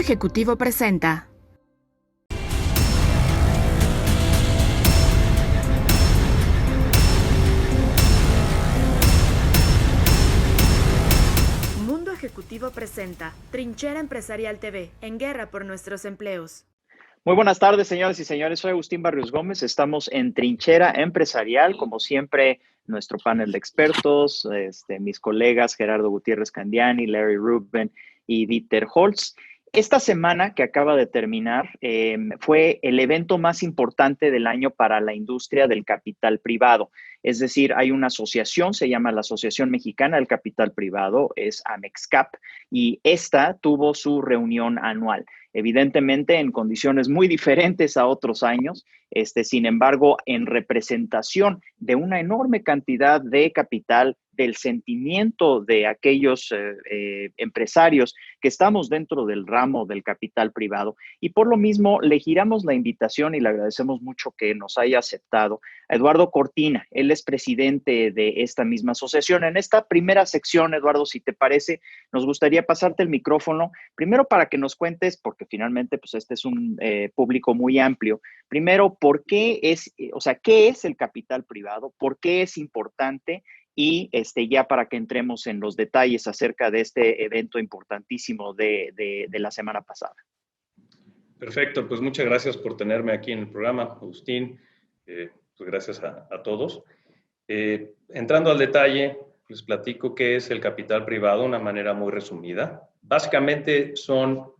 Ejecutivo presenta. Mundo Ejecutivo presenta Trinchera Empresarial TV, en guerra por nuestros empleos. Muy buenas tardes, señoras y señores. Soy Agustín Barrios Gómez. Estamos en Trinchera Empresarial. Como siempre, nuestro panel de expertos, mis colegas Gerardo Gutiérrez Candiani, Larry Rubin y Dieter Holtz. Esta semana que acaba de terminar fue el evento más importante del año para la industria del capital privado. Es decir, hay una asociación, se llama la Asociación Mexicana del Capital Privado, es AMEXCAP, y esta tuvo su reunión anual. Evidentemente en condiciones muy diferentes a otros años, sin embargo, en representación de una enorme cantidad de capital, del sentimiento de aquellos empresarios que estamos dentro del ramo del capital privado. Y por lo mismo le giramos la invitación y le agradecemos mucho que nos haya aceptado a Eduardo Cortina. Él es presidente de esta misma asociación. En esta primera sección, Eduardo, si te parece, nos gustaría pasarte el micrófono, primero para que nos cuentes, porque finalmente pues este es un público muy amplio. Primero, ¿por qué es, qué es el capital privado? ¿Por qué es importante? Y ya para que entremos en los detalles acerca de este evento importantísimo de la semana pasada. Perfecto, pues muchas gracias por tenerme aquí en el programa, Agustín. Pues gracias a todos. Entrando al detalle, les platico qué es el capital privado de una manera muy resumida. Básicamente son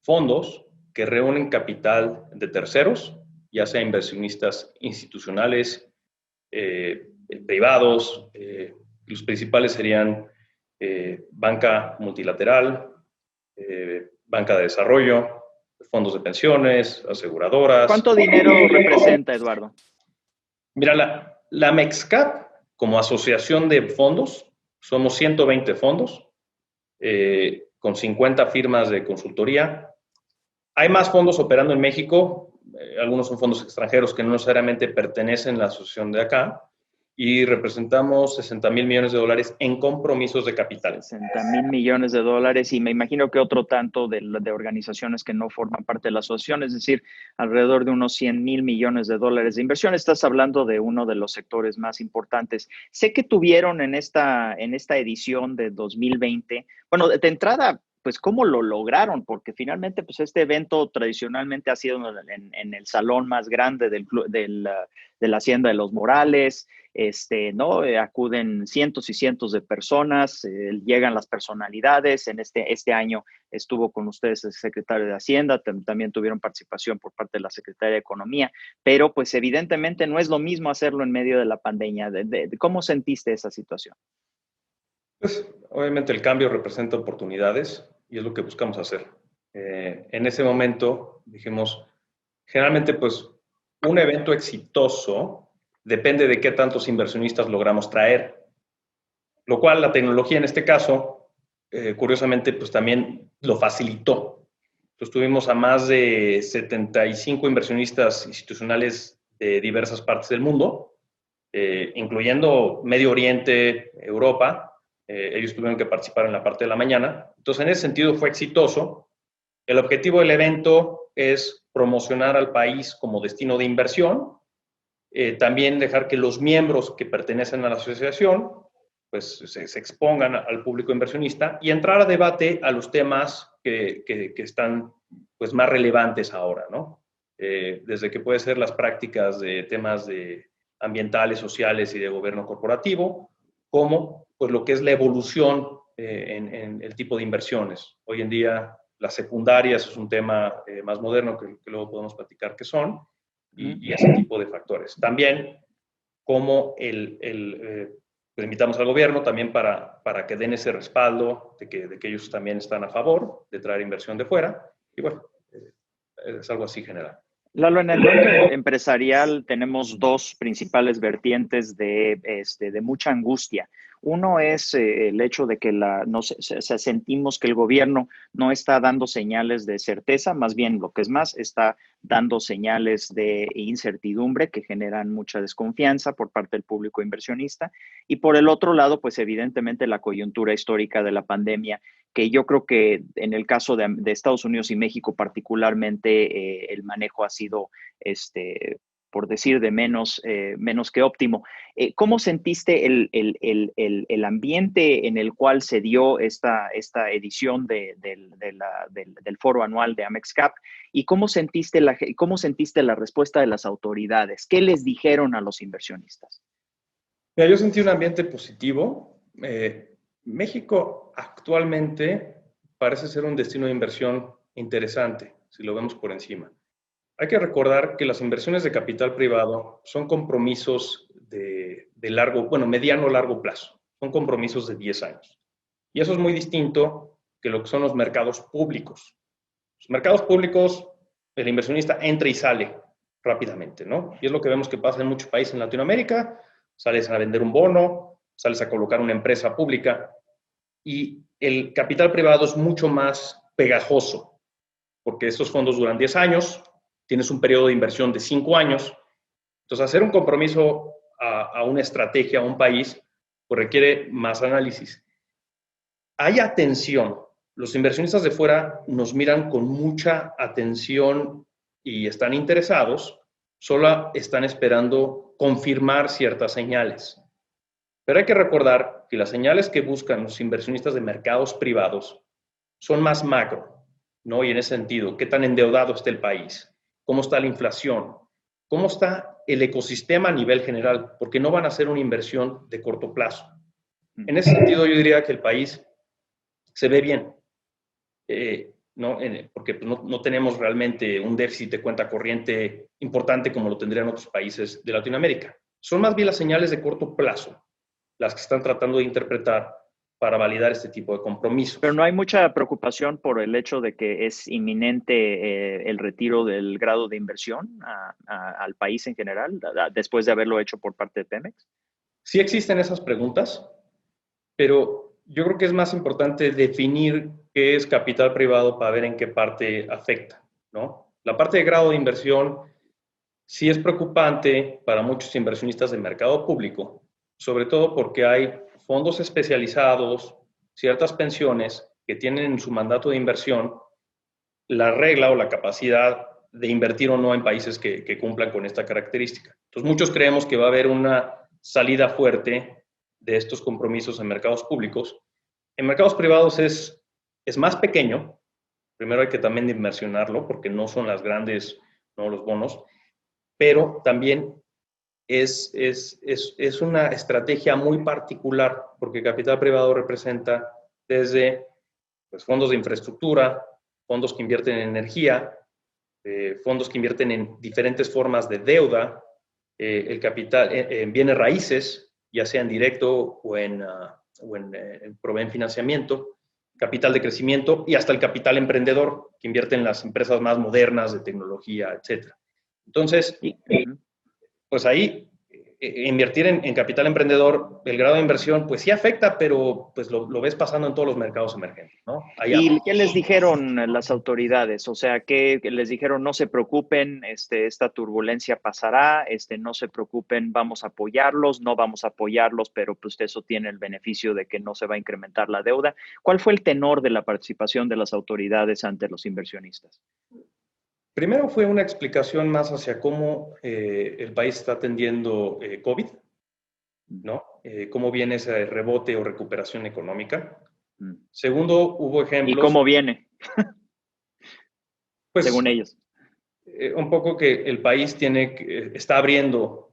fondos que reúnen capital de terceros, ya sea inversionistas institucionales, privados. Los principales serían banca multilateral, banca de desarrollo, fondos de pensiones, aseguradoras. ¿Cuánto dinero representa, Eduardo? Mira, la MEXCAP, como asociación de fondos, somos 120 fondos, con 50 firmas de consultoría. Hay más fondos operando en México, algunos son fondos extranjeros que no necesariamente pertenecen a la asociación de acá, y representamos 60,000 millones de dólares en compromisos de capital. 60,000 millones de dólares, y me imagino que otro tanto de organizaciones que no forman parte de la asociación, es decir, alrededor de unos 100,000 millones de dólares de inversión. Estás hablando de uno de los sectores más importantes. Sé que tuvieron en esta edición de 2020, bueno, de entrada, pues, ¿cómo lo lograron? Porque finalmente, pues, este evento tradicionalmente ha sido en el salón más grande de la Hacienda de los Morales, ¿no? Acuden cientos y cientos de personas, llegan las personalidades. En este año estuvo con ustedes el secretario de Hacienda, también tuvieron participación por parte de la Secretaría de Economía, pero pues evidentemente no es lo mismo hacerlo en medio de la pandemia. ¿Cómo sentiste esa situación? Pues obviamente el cambio representa oportunidades y es lo que buscamos hacer. En ese momento dijimos, generalmente pues un evento exitoso depende de qué tantos inversionistas logramos traer, lo cual la tecnología en este caso, curiosamente, pues también lo facilitó. Entonces tuvimos a más de 75 inversionistas institucionales de diversas partes del mundo, incluyendo Medio Oriente, Europa. Ellos tuvieron que participar en la parte de la mañana. Entonces, en ese sentido fue exitoso. El objetivo del evento es promocionar al país como destino de inversión, también dejar que los miembros que pertenecen a la asociación pues se expongan al público inversionista y entrar a debate a los temas que están pues más relevantes ahora, ¿no? Desde que puede ser las prácticas de temas de ambientales, sociales y de gobierno corporativo, como pues lo que es la evolución en el tipo de inversiones. Hoy en día las secundarias es un tema más moderno que luego podemos platicar qué son, y ese tipo de factores. También como pues invitamos al gobierno también para que den ese respaldo de que ellos también están a favor de traer inversión de fuera, y bueno, es algo así general. Lalo, en el mundo empresarial tenemos dos principales vertientes de mucha angustia. Uno es el hecho de que sentimos que el gobierno no está dando señales de certeza, más bien lo que es más, está dando señales de incertidumbre que generan mucha desconfianza por parte del público inversionista. Y por el otro lado, pues evidentemente la coyuntura histórica de la pandemia que yo creo que en el caso de Estados Unidos y México particularmente, el manejo ha sido, por decir de menos que óptimo. ¿Cómo sentiste el ambiente en el cual se dio esta edición del foro anual de Amex Cap? ¿Y cómo sentiste la respuesta de las autoridades? ¿Qué les dijeron a los inversionistas? Mira, yo sentí un ambiente positivo. México actualmente parece ser un destino de inversión interesante, si lo vemos por encima. Hay que recordar que las inversiones de capital privado son compromisos de mediano o largo plazo. Son compromisos de 10 años. Y eso es muy distinto que lo que son los mercados públicos. Los mercados públicos, el inversionista entra y sale rápidamente, ¿no? Y es lo que vemos que pasa en muchos países en Latinoamérica. Sales a vender un bono, sales a colocar una empresa pública, y el capital privado es mucho más pegajoso, porque estos fondos duran 10 años, tienes un periodo de inversión de 5 años. Entonces, hacer un compromiso a una estrategia, a un país, pues requiere más análisis. Hay atención. Los inversionistas de fuera nos miran con mucha atención y están interesados, solo están esperando confirmar ciertas señales. Pero hay que recordar que las señales que buscan los inversionistas de mercados privados son más macro, ¿no? Y en ese sentido, ¿qué tan endeudado está el país? ¿Cómo está la inflación? ¿Cómo está el ecosistema a nivel general? Porque no van a hacer una inversión de corto plazo. En ese sentido, yo diría que el país se ve bien, ¿no? Porque no tenemos realmente un déficit de cuenta corriente importante como lo tendrían otros países de Latinoamérica. Son más bien las señales de corto plazo las que están tratando de interpretar para validar este tipo de compromisos. Pero no hay mucha preocupación por el hecho de que es inminente el retiro del grado de inversión al país en general, después de haberlo hecho por parte de Pemex. Sí existen esas preguntas, pero yo creo que es más importante definir qué es capital privado para ver en qué parte afecta, ¿no? La parte de grado de inversión sí es preocupante para muchos inversionistas del mercado público, sobre todo porque hay fondos especializados, ciertas pensiones que tienen en su mandato de inversión la regla o la capacidad de invertir o no en países que cumplan con esta característica. Entonces, muchos creemos que va a haber una salida fuerte de estos compromisos en mercados públicos. En mercados privados es más pequeño. Primero hay que también dimensionarlo porque no son las grandes, no los bonos, pero también es una estrategia muy particular porque capital privado representa desde pues, fondos de infraestructura, fondos que invierten en energía, fondos que invierten en diferentes formas de deuda, el capital en bienes raíces, ya sea en directo o proveen financiamiento, capital de crecimiento y hasta el capital emprendedor, que invierte en las empresas más modernas de tecnología, etc. Entonces, pues ahí invertir en capital emprendedor, el grado de inversión, pues sí afecta, pero pues lo ves pasando en todos los mercados emergentes, ¿no? ¿Y qué les dijeron las autoridades? O sea, ¿qué les dijeron? No se preocupen, esta turbulencia pasará, no se preocupen, vamos a apoyarlos, no vamos a apoyarlos, pero pues eso tiene el beneficio de que no se va a incrementar la deuda. ¿Cuál fue el tenor de la participación de las autoridades ante los inversionistas? Primero fue una explicación más hacia cómo el país está atendiendo COVID, ¿no? Cómo viene ese rebote o recuperación económica. Segundo, hubo ejemplos. ¿Y cómo viene? Pues, según ellos. Un poco que el país se está abriendo,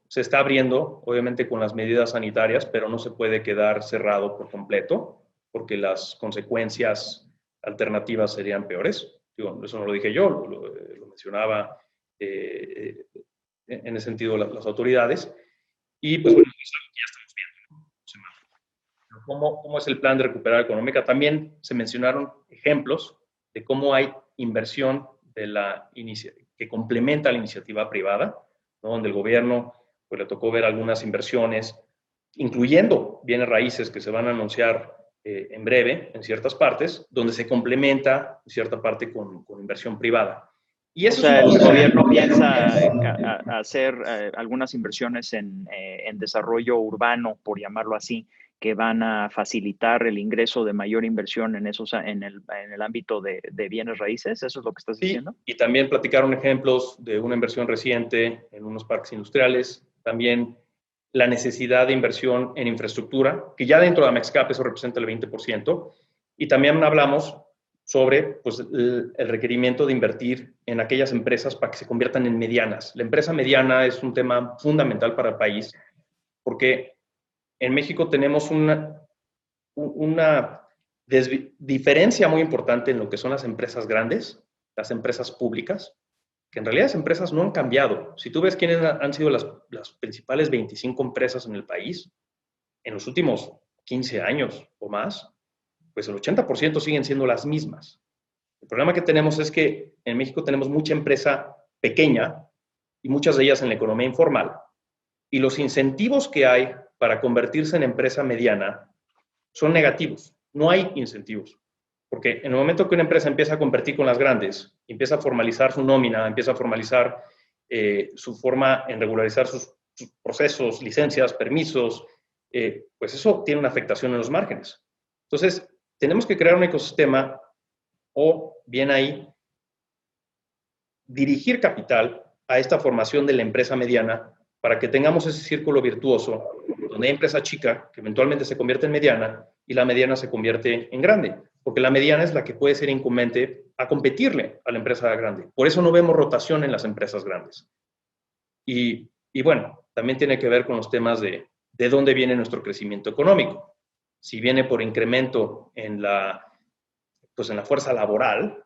obviamente con las medidas sanitarias, pero no se puede quedar cerrado por completo, porque las consecuencias alternativas serían peores. Digo, eso no lo dije yo, lo mencionaba en ese sentido las autoridades. Y pues bueno, es algo que ya estamos viendo, ¿no? ¿Cómo es el plan de recuperar económica? También se mencionaron ejemplos de cómo hay inversión que complementa la iniciativa privada, ¿no? Donde el gobierno pues, le tocó ver algunas inversiones, incluyendo bienes raíces que se van a anunciar en breve en ciertas partes, donde se complementa en cierta parte con inversión privada. Y eso el gobierno piensa hacer algunas inversiones en desarrollo urbano, por llamarlo así, que van a facilitar el ingreso de mayor inversión en el ámbito de bienes raíces. ¿Eso es lo que estás diciendo? Y también platicaron ejemplos de una inversión reciente en unos parques industriales, también la necesidad de inversión en infraestructura, que ya dentro de Amexcap eso representa el 20%, y también hablamos sobre pues, el requerimiento de invertir en aquellas empresas para que se conviertan en medianas. La empresa mediana es un tema fundamental para el país, porque en México tenemos una diferencia muy importante en lo que son las empresas grandes, las empresas públicas, que en realidad las empresas no han cambiado. Si tú ves quiénes han sido las principales 25 empresas en el país en los últimos 15 años o más, pues el 80% siguen siendo las mismas. El problema que tenemos es que en México tenemos mucha empresa pequeña y muchas de ellas en la economía informal. Y los incentivos que hay para convertirse en empresa mediana son negativos. No hay incentivos. Porque en el momento que una empresa empieza a competir con las grandes, empieza a formalizar su nómina, empieza a formalizar su forma en regularizar sus procesos, licencias, permisos, pues eso tiene una afectación en los márgenes. Entonces, tenemos que crear un ecosistema o bien ahí dirigir capital a esta formación de la empresa mediana para que tengamos ese círculo virtuoso donde hay empresa chica que eventualmente se convierte en mediana y la mediana se convierte en grande, porque la mediana es la que puede ser incumbente a competirle a la empresa grande. Por eso no vemos rotación en las empresas grandes. Y bueno, también tiene que ver con los temas de dónde viene nuestro crecimiento económico. Si viene por incremento en la fuerza laboral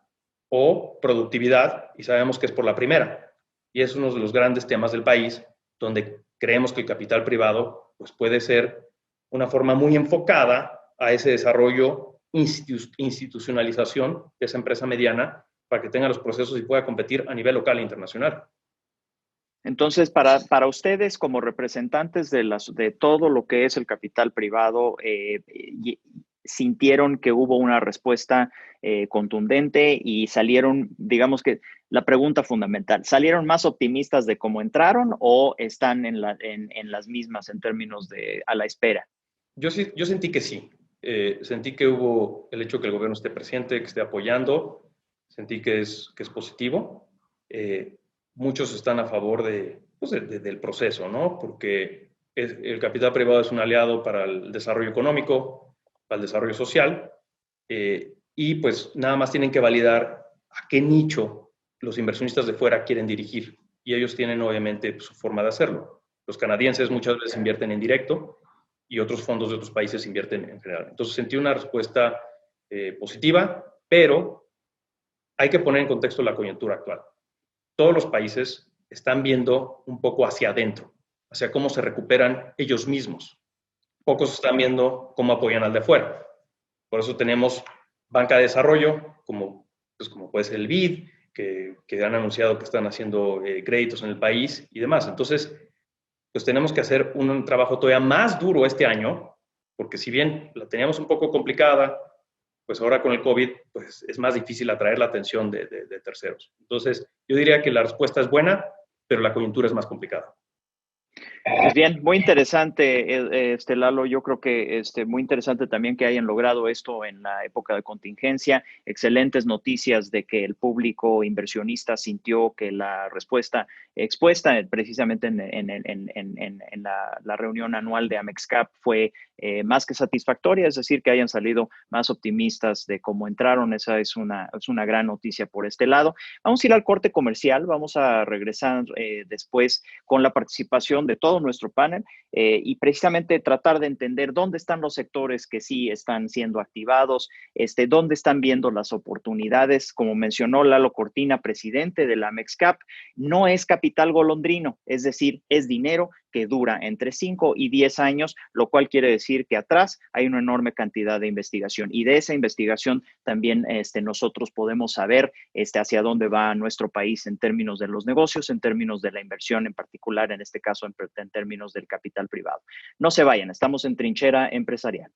o productividad, y sabemos que es por la primera. Y es uno de los grandes temas del país, donde creemos que el capital privado pues, puede ser una forma muy enfocada a ese desarrollo, institucionalización de esa empresa mediana para que tenga los procesos y pueda competir a nivel local e internacional. Entonces, para ustedes como representantes de todo lo que es el capital privado, ¿sintieron que hubo una respuesta contundente y salieron, digamos que la pregunta fundamental, ¿salieron más optimistas de cómo entraron o están en las mismas en términos de a la espera? Yo sentí que sí. Sentí que hubo el hecho que el gobierno esté presente, que esté apoyando, sentí que es positivo. Muchos están a favor del proceso, ¿no? Porque el capital privado es un aliado para el desarrollo económico, para el desarrollo social, y pues nada más tienen que validar a qué nicho los inversionistas de fuera quieren dirigir. Y ellos tienen obviamente su forma de hacerlo. Los canadienses muchas veces invierten en directo y otros fondos de otros países invierten en general. Entonces sentí una respuesta positiva, pero hay que poner en contexto la coyuntura actual. Todos los países están viendo un poco hacia adentro, hacia cómo se recuperan ellos mismos. Pocos están viendo cómo apoyan al de fuera. Por eso tenemos banca de desarrollo, como puede ser el BID, que han anunciado que están haciendo créditos en el país y demás. Entonces, pues tenemos que hacer un trabajo todavía más duro este año, porque si bien la teníamos un poco complicada, pues ahora con el COVID pues es más difícil atraer la atención de terceros. Entonces, yo diría que la respuesta es buena, pero la coyuntura es más complicada. Pues bien, muy interesante, Lalo. Yo creo que muy interesante también que hayan logrado esto en la época de contingencia. Excelentes noticias de que el público inversionista sintió que la respuesta expuesta precisamente en la reunión anual de Amexcap fue más que satisfactoria, es decir, que hayan salido más optimistas de cómo entraron. Esa es una gran noticia por este lado. Vamos a ir al corte comercial, vamos a regresar después con la participación de todo nuestro panel y precisamente tratar de entender dónde están los sectores que sí están siendo activados, dónde están viendo las oportunidades. Como mencionó Lalo Cortina, presidente de la Amexcap, no es capital golondrino, es decir, es dinero que dura entre 5 y 10 años, lo cual quiere decir que atrás hay una enorme cantidad de investigación y de esa investigación también nosotros podemos saber hacia dónde va nuestro país en términos de los negocios, en términos de la inversión en particular, en este caso en términos del capital privado. No se vayan, estamos en Trinchera Empresarial.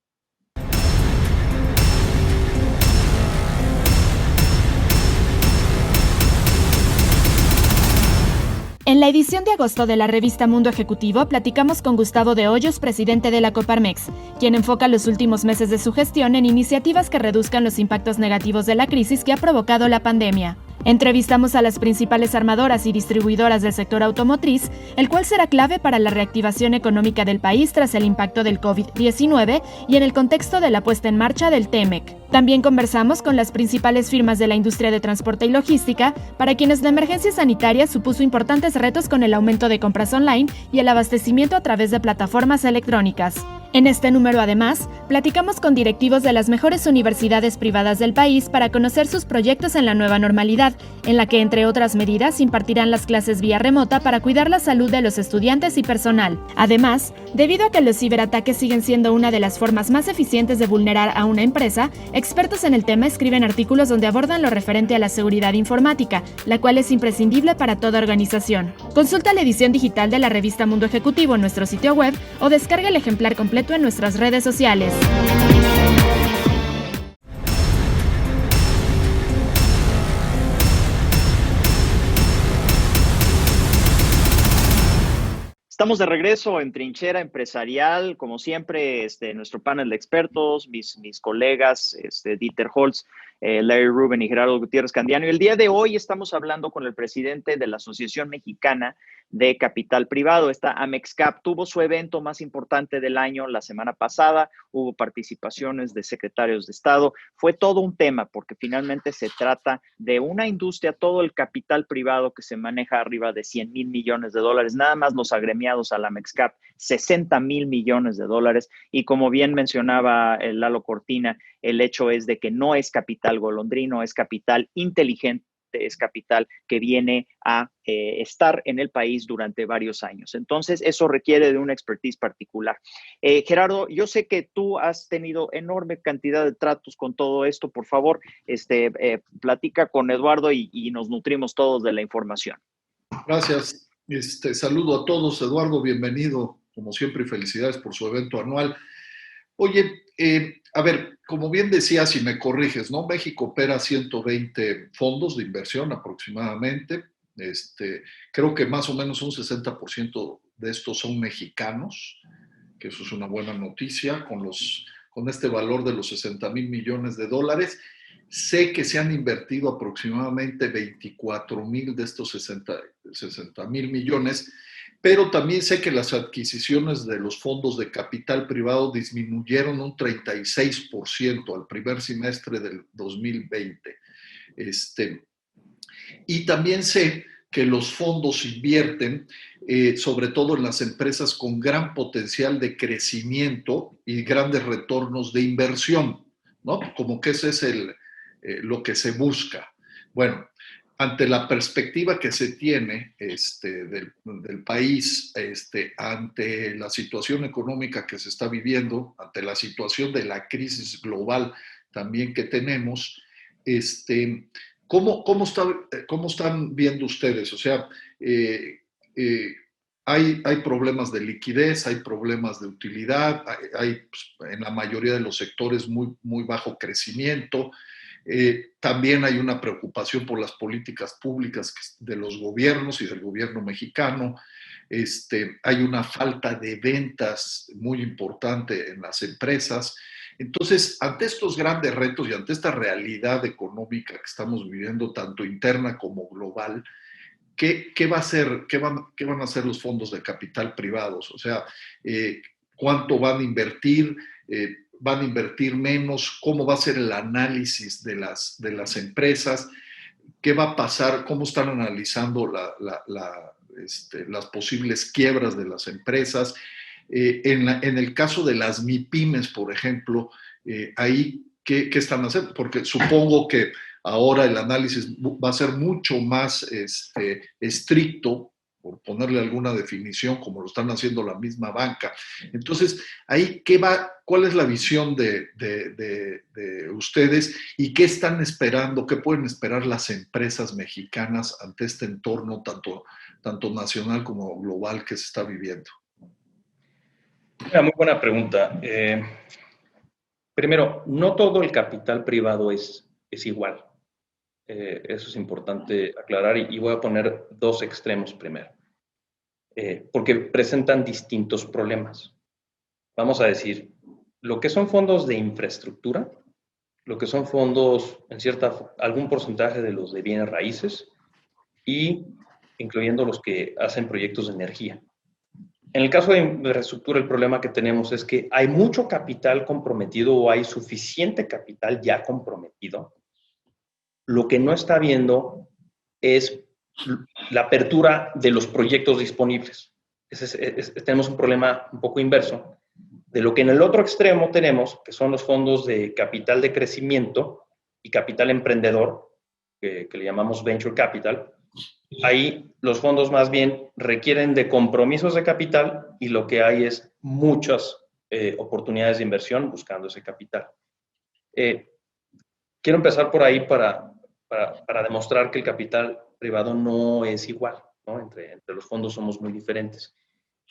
En la edición de agosto de la revista Mundo Ejecutivo platicamos con Gustavo de Hoyos, presidente de la Coparmex, quien enfoca los últimos meses de su gestión en iniciativas que reduzcan los impactos negativos de la crisis que ha provocado la pandemia. Entrevistamos a las principales armadoras y distribuidoras del sector automotriz, el cual será clave para la reactivación económica del país tras el impacto del COVID-19 y en el contexto de la puesta en marcha del TEMEC. También conversamos con las principales firmas de la industria de transporte y logística, para quienes la emergencia sanitaria supuso importantes retos con el aumento de compras online y el abastecimiento a través de plataformas electrónicas. En este número, además, platicamos con directivos de las mejores universidades privadas del país para conocer sus proyectos en la nueva normalidad, en la que, entre otras medidas, impartirán las clases vía remota para cuidar la salud de los estudiantes y personal. Además, debido a que los ciberataques siguen siendo una de las formas más eficientes de vulnerar a una empresa, expertos en el tema escriben artículos donde abordan lo referente a la seguridad informática, la cual es imprescindible para toda organización. Consulta la edición digital de la revista Mundo Ejecutivo en nuestro sitio web o descarga el ejemplar completo en nuestras redes sociales. Estamos de regreso en Trinchera Empresarial, como siempre, nuestro panel de expertos, mis colegas, Dieter Holz, Larry Rubin y Gerardo Gutiérrez Candiano. Y el día de hoy estamos hablando con el presidente de la Asociación Mexicana de Capital Privado. Esta AMEXCAP tuvo su evento más importante del año la semana pasada. Hubo participaciones de secretarios de Estado. Fue todo un tema porque finalmente se trata de una industria, todo el capital privado que se maneja arriba de 100 mil millones de dólares. Nada más los agremiados a la AMEXCAP, 60 mil millones de dólares. Y como bien mencionaba Lalo Cortina, el hecho es de que no es capital golondrino, es capital inteligente, es capital que viene a estar en el país durante varios años. Entonces, eso requiere de una expertise particular. Gerardo, yo sé que tú has tenido enorme cantidad de tratos con todo esto. Por favor, platica con Eduardo y nos nutrimos todos de la información. Gracias. Saludo a todos. Eduardo, bienvenido, como siempre, y felicidades por su evento anual. Oye, a ver, como bien decías, si me corriges, ¿no? México opera 120 fondos de inversión aproximadamente. Creo que más o menos un 60% de estos son mexicanos, que eso es una buena noticia, con este valor de los 60 mil millones de dólares. Sé que se han invertido aproximadamente 24 mil de estos 60 mil millones, pero también sé que las adquisiciones de los fondos de capital privado disminuyeron un 36% al primer semestre del 2020. Y también sé que los fondos invierten sobre todo en las empresas con gran potencial de crecimiento y grandes retornos de inversión, ¿no? Como que ese es lo que se busca. Bueno, ante la perspectiva que se tiene del país, ante la situación económica que se está viviendo, ante la situación de la crisis global también que tenemos, ¿cómo están viendo ustedes? O sea, hay problemas de liquidez, hay problemas de utilidad, hay en la mayoría de los sectores muy bajo crecimiento. También hay una preocupación por las políticas públicas de los gobiernos y del gobierno mexicano. Hay una falta de ventas muy importante en las empresas. Entonces, ante estos grandes retos y ante esta realidad económica que estamos viviendo, tanto interna como global, ¿qué van a hacer los fondos de capital privados? O sea, ¿cuánto van a invertir? ¿Van a invertir menos? ¿Cómo va a ser el análisis de las empresas? ¿Qué va a pasar? ¿Cómo están analizando las posibles quiebras de las empresas? En el caso de las MIPYMES, por ejemplo, ahí, ¿qué están haciendo? Porque supongo que ahora el análisis va a ser mucho más estricto, por ponerle alguna definición, como lo están haciendo la misma banca. Entonces, ahí, ¿cuál es la visión de ustedes y qué están esperando, qué pueden esperar las empresas mexicanas ante este entorno tanto nacional como global que se está viviendo? Muy buena pregunta. Primero, no todo el capital privado es igual. Eso es importante aclarar y voy a poner dos extremos primero. porque presentan distintos problemas. Vamos a decir, lo que son fondos de infraestructura, lo que son fondos, algún porcentaje de los de bienes raíces, y incluyendo los que hacen proyectos de energía. En el caso de infraestructura, el problema que tenemos es que hay mucho capital comprometido o hay suficiente capital ya comprometido. Lo que no está viendo es la apertura de los proyectos disponibles. Tenemos un problema un poco inverso de lo que en el otro extremo tenemos, que son los fondos de capital de crecimiento y capital emprendedor, que le llamamos venture capital. Ahí los fondos más bien requieren de compromisos de capital y lo que hay es muchas oportunidades de inversión buscando ese capital. Quiero empezar por ahí para demostrar que el capital privado no es igual, ¿no? Entre los fondos somos muy diferentes.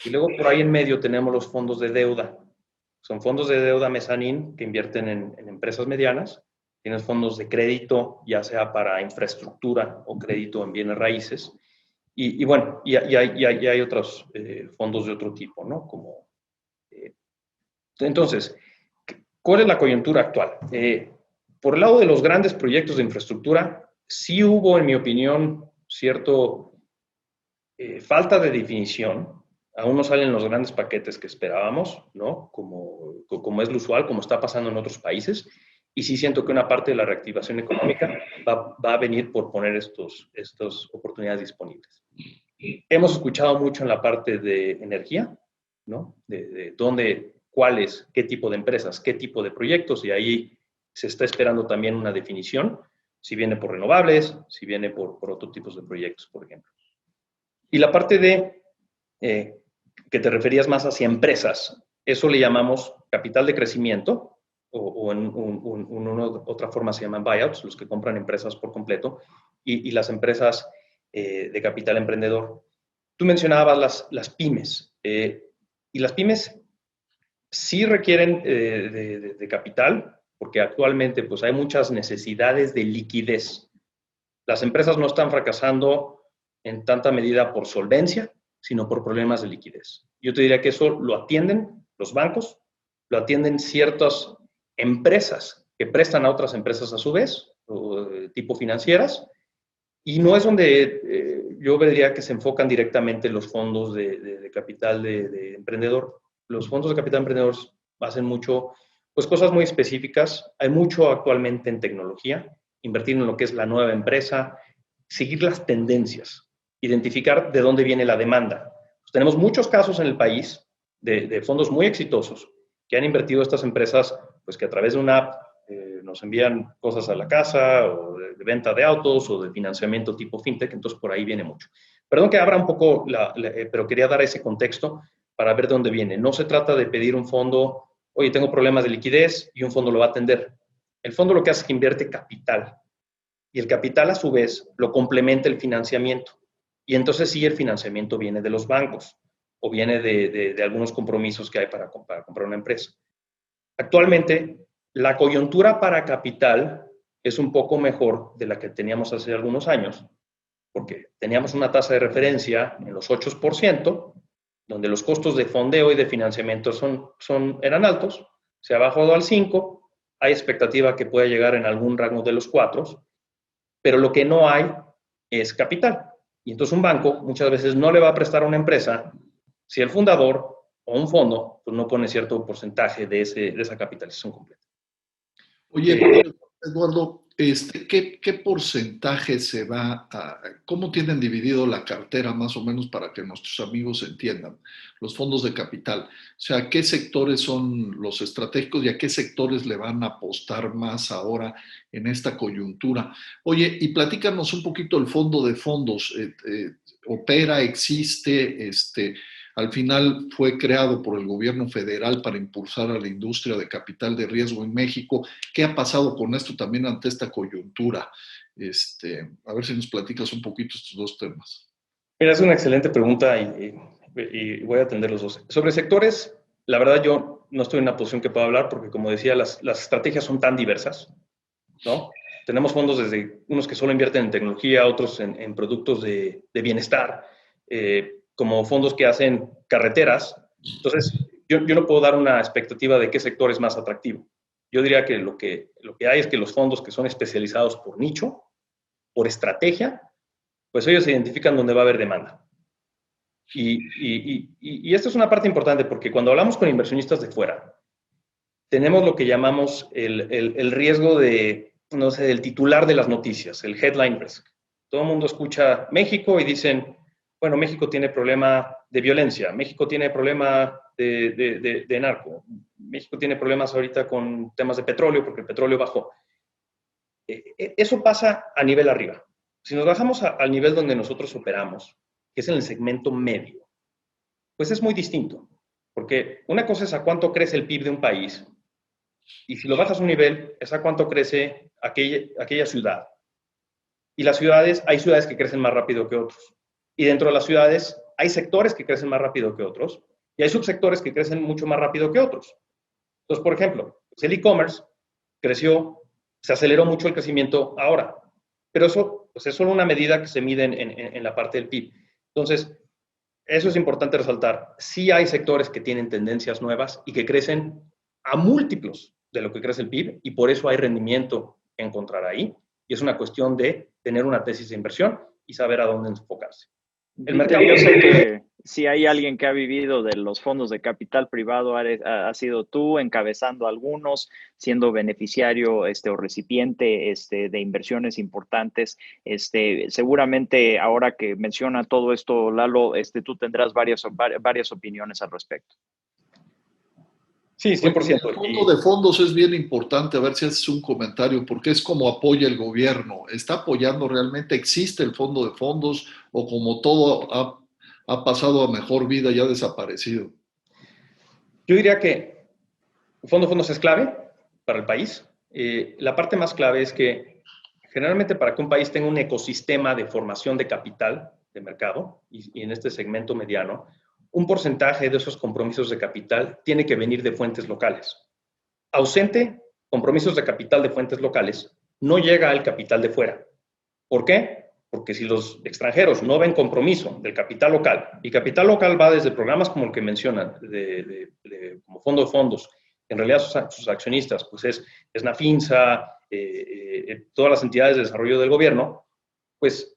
Y luego por ahí en medio tenemos los fondos de deuda. Son fondos de deuda mezanín que invierten en empresas medianas. Tienes fondos de crédito, ya sea para infraestructura o crédito en bienes raíces. Y bueno, hay otros fondos de otro tipo, ¿no? Entonces, ¿cuál es la coyuntura actual? Por el lado de los grandes proyectos de infraestructura, sí hubo, en mi opinión, cierto falta de definición. Aún no salen los grandes paquetes que esperábamos, ¿no? Como es lo usual, como está pasando en otros países. Y sí siento que una parte de la reactivación económica va a venir por poner estas oportunidades disponibles. Hemos escuchado mucho en la parte de energía, ¿no? De dónde, cuáles, qué tipo de empresas, qué tipo de proyectos, y ahí se está esperando también una definición, si viene por renovables, si viene por otros tipos de proyectos, por ejemplo. Y la parte de que te referías más hacia empresas, eso le llamamos capital de crecimiento, o en otra forma se llaman buyouts, los que compran empresas por completo, y las empresas de capital emprendedor. Tú mencionabas las pymes, y las pymes sí requieren de capital, porque actualmente pues, hay muchas necesidades de liquidez. Las empresas no están fracasando en tanta medida por solvencia, sino por problemas de liquidez. Yo te diría que eso lo atienden los bancos, lo atienden ciertas empresas que prestan a otras empresas a su vez, tipo financieras, y no es donde yo vería que se enfocan directamente los fondos de capital de emprendedor. Los fondos de capital emprendedor hacen mucho, pues cosas muy específicas. Hay mucho actualmente en tecnología, invertir en lo que es la nueva empresa, seguir las tendencias, identificar de dónde viene la demanda. Pues tenemos muchos casos en el país de fondos muy exitosos que han invertido estas empresas, pues que a través de una app nos envían cosas a la casa, o de venta de autos, o de financiamiento tipo fintech, entonces por ahí viene mucho. Perdón que abra un poco, pero quería dar ese contexto para ver de dónde viene. No se trata de pedir un fondo, oye, tengo problemas de liquidez, y un fondo lo va a atender. El fondo lo que hace es que invierte capital, y el capital a su vez lo complementa el financiamiento. Y entonces sí, el financiamiento viene de los bancos, o viene de algunos compromisos que hay para comprar una empresa. Actualmente, la coyuntura para capital es un poco mejor de la que teníamos hace algunos años, porque teníamos una tasa de referencia en los 8%, donde los costos de fondeo y de financiamiento eran altos, se ha bajado al 5%, hay expectativa que pueda llegar en algún rango de los 4%, pero lo que no hay es capital. Y entonces un banco muchas veces no le va a prestar a una empresa si el fundador o un fondo pues no pone cierto porcentaje de esa capitalización completa. Oye, Eduardo, ¿qué porcentaje se va a... ¿Cómo tienen dividido la cartera más o menos para que nuestros amigos entiendan? Los fondos de capital. O sea, ¿qué sectores son los estratégicos y a qué sectores le van a apostar más ahora en esta coyuntura? Oye, y platícanos un poquito el fondo de fondos. ¿Opera, existe, al final fue creado por el gobierno federal para impulsar a la industria de capital de riesgo en México? ¿Qué ha pasado con esto también ante esta coyuntura? A ver si nos platicas un poquito estos dos temas. Mira, es una excelente pregunta y voy a atender los dos. Sobre sectores, la verdad yo no estoy en una posición que pueda hablar porque, como decía, las estrategias son tan diversas, ¿no? Tenemos fondos desde unos que solo invierten en tecnología, otros en productos de bienestar, como fondos que hacen carreteras. Entonces, yo no puedo dar una expectativa de qué sector es más atractivo. Yo diría que lo que hay es que los fondos que son especializados por nicho, por estrategia, pues ellos se identifican donde va a haber demanda. Y esto es una parte importante porque cuando hablamos con inversionistas de fuera, tenemos lo que llamamos el riesgo de, no sé, del titular de las noticias, el headline risk. Todo el mundo escucha México y dicen, bueno, México tiene problema de violencia, México tiene problema de narco, México tiene problemas ahorita con temas de petróleo porque el petróleo bajó. Eso pasa a nivel arriba. Si nos bajamos al nivel donde nosotros operamos, que es en el segmento medio, pues es muy distinto. Porque una cosa es a cuánto crece el PIB de un país, y si lo bajas a un nivel, es a cuánto crece aquella ciudad. Y las ciudades, hay ciudades que crecen más rápido que otros. Y dentro de las ciudades hay sectores que crecen más rápido que otros, y hay subsectores que crecen mucho más rápido que otros. Entonces, por ejemplo, pues el e-commerce creció, se aceleró mucho el crecimiento ahora, pero eso pues es solo una medida que se mide en la parte del PIB. Entonces, eso es importante resaltar. Sí hay sectores que tienen tendencias nuevas y que crecen a múltiplos de lo que crece el PIB, y por eso hay rendimiento que encontrar ahí, y es una cuestión de tener una tesis de inversión y saber a dónde enfocarse. El mercado, yo sé que si hay alguien que ha vivido de los fondos de capital privado, ha sido tú, encabezando algunos, siendo beneficiario o recipiente de inversiones importantes. Seguramente ahora que menciona todo esto, Lalo, tú tendrás varias opiniones al respecto. Sí, 100%. El fondo de fondos es bien importante, a ver si haces un comentario, porque es como apoya el gobierno. ¿Está apoyando realmente? ¿Existe el fondo de fondos o como todo ha pasado a mejor vida y ha desaparecido? Yo diría que el fondo de fondos es clave para el país. La parte más clave es que generalmente para que un país tenga un ecosistema de formación de capital de mercado y en este segmento mediano, un porcentaje de esos compromisos de capital tiene que venir de fuentes locales. Ausente compromisos de capital de fuentes locales, no llega al capital de fuera. ¿Por qué? Porque si los extranjeros no ven compromiso del capital local, y capital local va desde programas como el que mencionan, como fondo de fondos, en realidad sus accionistas, pues es Nafinsa, todas las entidades de desarrollo del gobierno, pues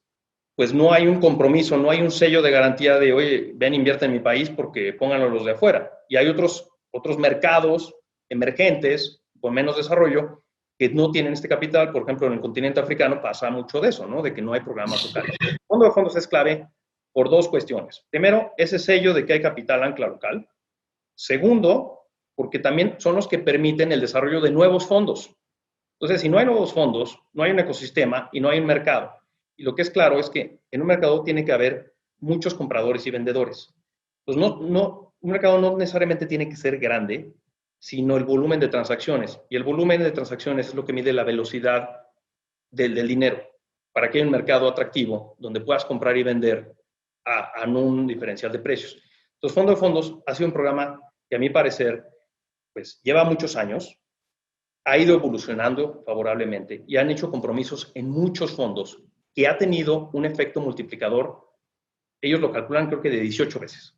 no hay un compromiso, no hay un sello de garantía de, oye, ven, invierte en mi país porque pónganlo los de afuera. Y hay otros mercados emergentes con menos desarrollo que no tienen este capital. Por ejemplo, en el continente africano pasa mucho de eso, ¿no? De que no hay programas locales. El fondo de fondos es clave por dos cuestiones. Primero, ese sello de que hay capital ancla local. Segundo, porque también son los que permiten el desarrollo de nuevos fondos. Entonces, si no hay nuevos fondos, no hay un ecosistema y no hay un mercado. Y lo que es claro es que en un mercado tiene que haber muchos compradores y vendedores. Entonces, un mercado no necesariamente tiene que ser grande, sino el volumen de transacciones. Y el volumen de transacciones es lo que mide la velocidad del dinero, para que haya un mercado atractivo donde puedas comprar y vender a un diferencial de precios. Entonces, Fondo de Fondos ha sido un programa que a mi parecer pues, lleva muchos años, ha ido evolucionando favorablemente y han hecho compromisos en muchos fondos que ha tenido un efecto multiplicador, ellos lo calculan creo que de 18 veces,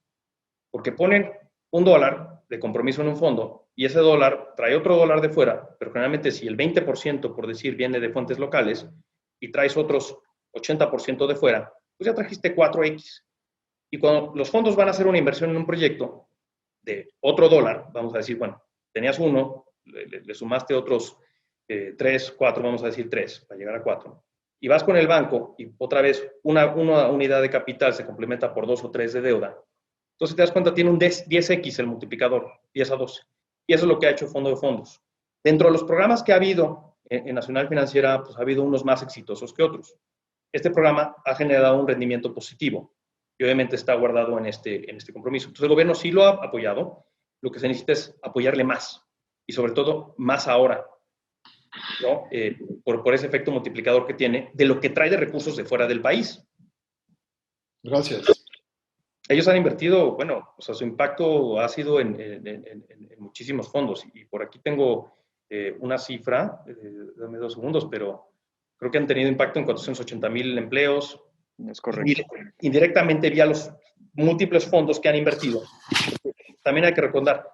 porque ponen $1 de compromiso en un fondo y ese dólar trae otro dólar de fuera, pero generalmente si el 20%, por decir, viene de fuentes locales y traes otros 80% de fuera, pues ya trajiste 4X. Y cuando los fondos van a hacer una inversión en un proyecto de otro dólar, vamos a decir, bueno, tenías uno, le sumaste otros 3, 4, vamos a decir 3, para llegar a 4. Y vas con el banco y otra vez una unidad de capital se complementa por 2 o 3 de deuda. Entonces te das cuenta, tiene un 10X el multiplicador, 10 a 12. Y eso es lo que ha hecho Fondo de Fondos. Dentro de los programas que ha habido en Nacional Financiera, pues ha habido unos más exitosos que otros. Este programa ha generado un rendimiento positivo y obviamente está guardado en este compromiso. Entonces el gobierno sí lo ha apoyado. Lo que se necesita es apoyarle más y sobre todo más ahora, ¿no? Por ese efecto multiplicador que tiene de lo que trae de recursos de fuera del país. Gracias. Ellos han invertido, bueno, o sea, su impacto ha sido en muchísimos fondos. Y por aquí tengo una cifra, dame 2 segundos, pero creo que han tenido impacto en 480,000 empleos. Es correcto. Indirectamente vía múltiples fondos que han invertido. También hay que recordar,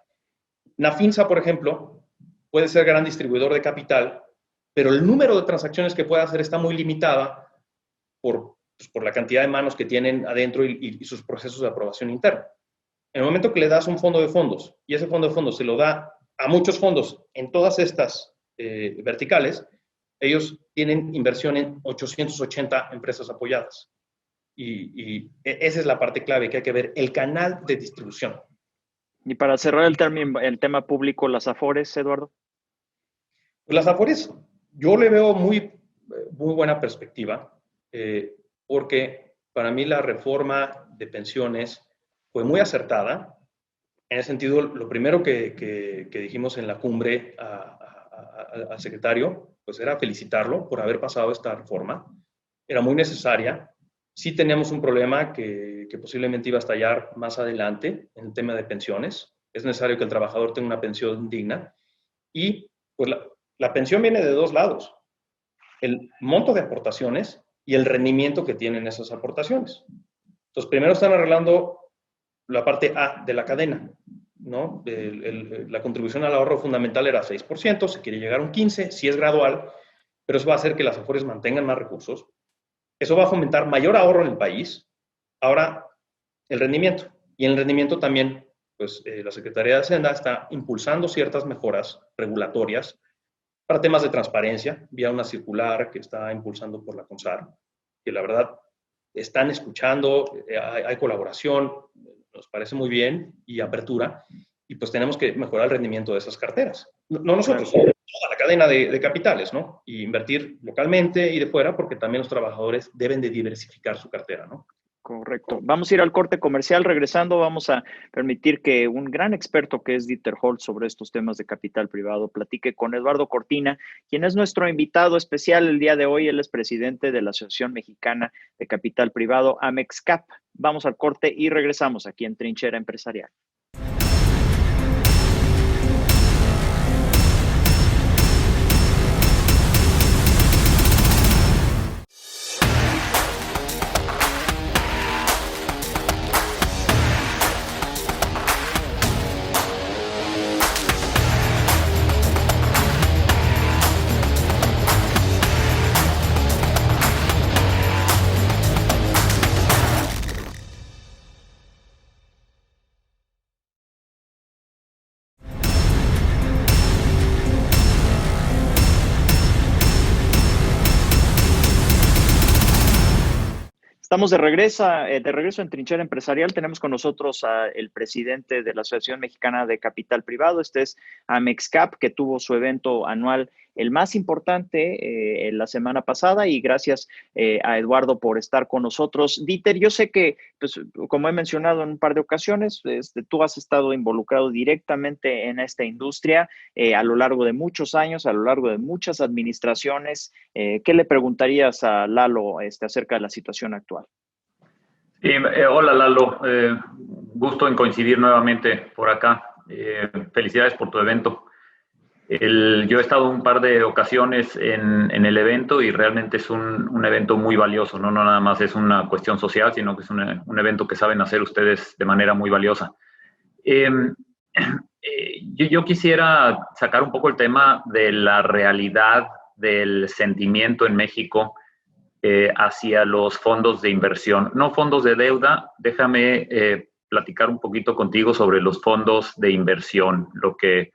Nafinsa, por ejemplo, puede ser gran distribuidor de capital, pero el número de transacciones que puede hacer está muy limitada por la cantidad de manos que tienen adentro y sus procesos de aprobación interna. En el momento que le das un fondo de fondos y ese fondo de fondos se lo da a muchos fondos en todas estas verticales, ellos tienen inversión en 880 empresas apoyadas. Y esa es la parte clave que hay que ver, el canal de distribución. Y para cerrar el tema público, las Afores, Eduardo. Las Afores, yo le veo muy buena perspectiva, porque para mí la reforma de pensiones fue muy acertada. En ese sentido, lo primero que dijimos en la cumbre al secretario, pues era felicitarlo por haber pasado esta reforma. Era muy necesaria. Sí teníamos un problema que posiblemente iba a estallar más adelante en el tema de pensiones. Es necesario que el trabajador tenga una pensión digna. Y pues la pensión viene de dos lados. El monto de aportaciones y el rendimiento que tienen esas aportaciones. Entonces, primero están arreglando la parte A de la cadena, ¿no? La contribución al ahorro fundamental era 6%, se quiere llegar a un 15%, sí es gradual, pero eso va a hacer que las Afores mantengan más recursos. Eso va a fomentar mayor ahorro en el país. Ahora, el rendimiento. Y en el rendimiento también, pues, la Secretaría de Hacienda está impulsando ciertas mejoras regulatorias para temas de transparencia, vía una circular que está impulsando por la CONSAR, que la verdad están escuchando, hay colaboración, nos parece muy bien, y apertura, y pues tenemos que mejorar el rendimiento de esas carteras. No nosotros, toda la cadena de capitales, ¿no? Y invertir localmente y de fuera, porque también los trabajadores deben de diversificar su cartera, ¿no? Correcto. Vamos a ir al corte comercial. Regresando, vamos a permitir que un gran experto que es Dieter Holtz sobre estos temas de capital privado platique con Eduardo Cortina, quien es nuestro invitado especial el día de hoy. Él es presidente de la Asociación Mexicana de Capital Privado, AMEXCAP. Vamos al corte y regresamos aquí en Trinchera Empresarial. Estamos de regreso en Trinchera Empresarial. Tenemos con nosotros al presidente de la Asociación Mexicana de Capital Privado. Este es AMEXCAP, que tuvo su evento anual, el más importante, la semana pasada. Y gracias a Eduardo por estar con nosotros. Dieter, yo sé que, pues, como he mencionado en un par de ocasiones, tú has estado involucrado directamente en esta industria a lo largo de muchos años, a lo largo de muchas administraciones. ¿Qué le preguntarías a Lalo acerca de la situación actual? Sí, hola Lalo, gusto en coincidir nuevamente por acá. Felicidades por tu evento. Yo he estado un par de ocasiones en el evento y realmente es un evento muy valioso, ¿no? No nada más es una cuestión social, sino que es un evento que saben hacer ustedes de manera muy valiosa. Yo quisiera sacar un poco el tema de la realidad del sentimiento en México hacia los fondos de inversión. No fondos de deuda, déjame platicar un poquito contigo sobre los fondos de inversión, lo que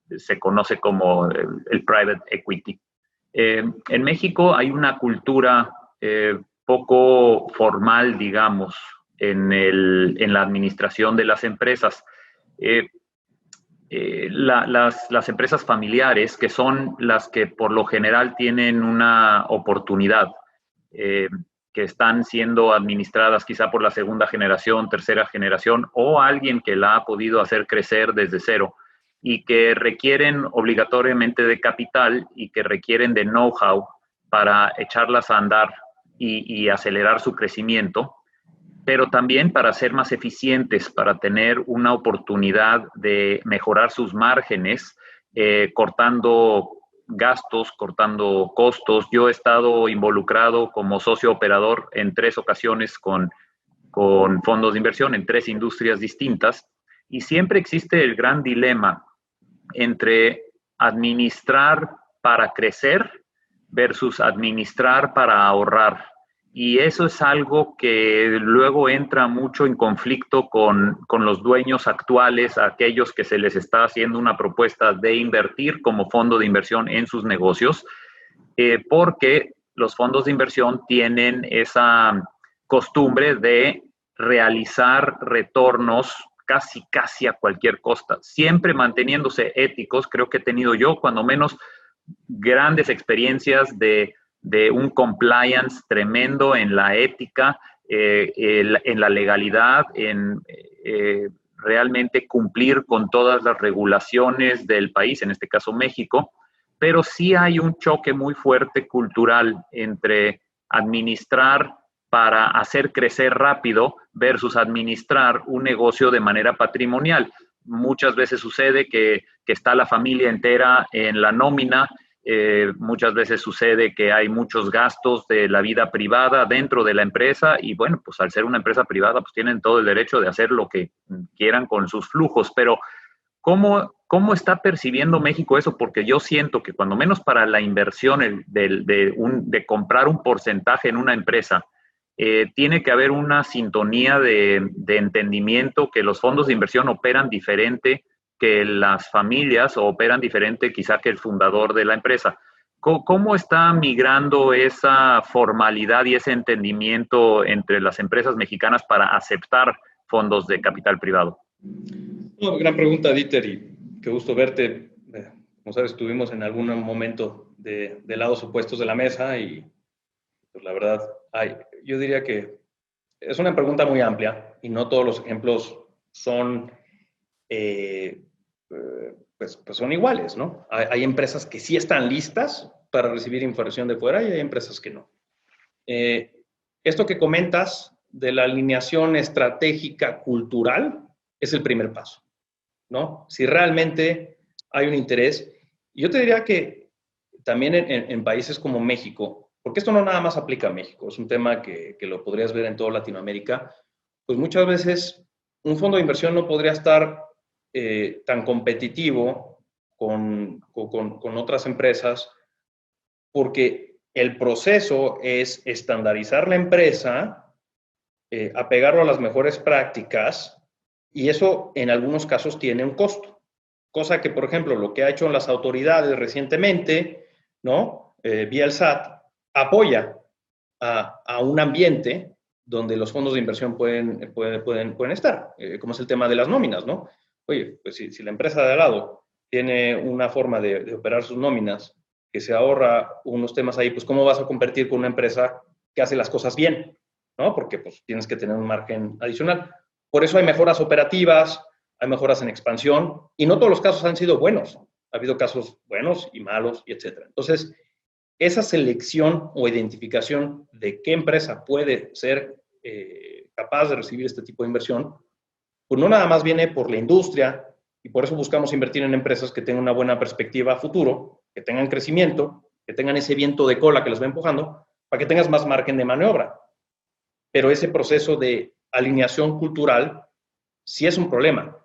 se conoce como el private equity. En México hay una cultura poco formal, digamos, en la administración de las empresas. Las empresas familiares, que son las que por lo general tienen una oportunidad, que están siendo administradas quizá por la segunda generación, tercera generación, o alguien que la ha podido hacer crecer desde cero, y que requieren obligatoriamente de capital y que requieren de know-how para echarlas a andar y acelerar su crecimiento, pero también para ser más eficientes, para tener una oportunidad de mejorar sus márgenes, cortando gastos, cortando costos. Yo he estado involucrado como socio operador en 3 ocasiones con con fondos de inversión en 3 industrias distintas, y siempre existe el gran dilema entre administrar para crecer versus administrar para ahorrar. Y eso es algo que luego entra mucho en conflicto con los dueños actuales, aquellos que se les está haciendo una propuesta de invertir como fondo de inversión en sus negocios, porque los fondos de inversión tienen esa costumbre de realizar retornos casi a cualquier costa, siempre manteniéndose éticos. Creo que he tenido yo, cuando menos, grandes experiencias de un compliance tremendo en la ética, en la legalidad, en realmente cumplir con todas las regulaciones del país, en este caso México, pero sí hay un choque muy fuerte cultural entre administrar para hacer crecer rápido versus administrar un negocio de manera patrimonial. Muchas veces sucede que está la familia entera en la nómina, muchas veces sucede que hay muchos gastos de la vida privada dentro de la empresa y bueno, pues al ser una empresa privada pues tienen todo el derecho de hacer lo que quieran con sus flujos, pero ¿cómo está percibiendo México eso? Porque yo siento que cuando menos para la inversión de comprar un porcentaje en una empresa, tiene que haber una sintonía de entendimiento que los fondos de inversión operan diferente que las familias, o operan diferente quizá que el fundador de la empresa. ¿Cómo está migrando esa formalidad y ese entendimiento entre las empresas mexicanas para aceptar fondos de capital privado? No, gran pregunta, Dieter, y qué gusto verte. Como sabes, estuvimos en algún momento de lados opuestos de la mesa y pues, la verdad, yo diría que es una pregunta muy amplia y no todos los ejemplos son, pues son iguales, ¿no? Hay empresas que sí están listas para recibir inversión de fuera y hay empresas que no. Esto que comentas de la alineación estratégica cultural es el primer paso, ¿no? Si realmente hay un interés, y yo te diría que también en países como México, porque esto no nada más aplica a México, es un tema que lo podrías ver en toda Latinoamérica, pues muchas veces un fondo de inversión no podría estar tan competitivo con otras empresas porque el proceso es estandarizar la empresa, apegarlo a las mejores prácticas y eso en algunos casos tiene un costo. Cosa que, por ejemplo, lo que ha hecho las autoridades recientemente, ¿no? Vía el SAT, apoya a un ambiente donde los fondos de inversión pueden estar, como es el tema de las nóminas, ¿no? Oye, pues si la empresa de al lado tiene una forma de operar sus nóminas, que se ahorra unos temas ahí, pues ¿cómo vas a competir con una empresa que hace las cosas bien? ¿No? Porque pues tienes que tener un margen adicional. Por eso hay mejoras operativas, hay mejoras en expansión, y no todos los casos han sido buenos. Ha habido casos buenos y malos, y etc. Entonces, esa selección o identificación de qué empresa puede ser capaz de recibir este tipo de inversión, pues no nada más viene por la industria, y por eso buscamos invertir en empresas que tengan una buena perspectiva a futuro, que tengan crecimiento, que tengan ese viento de cola que los va empujando, para que tengas más margen de maniobra. Pero ese proceso de alineación cultural sí es un problema.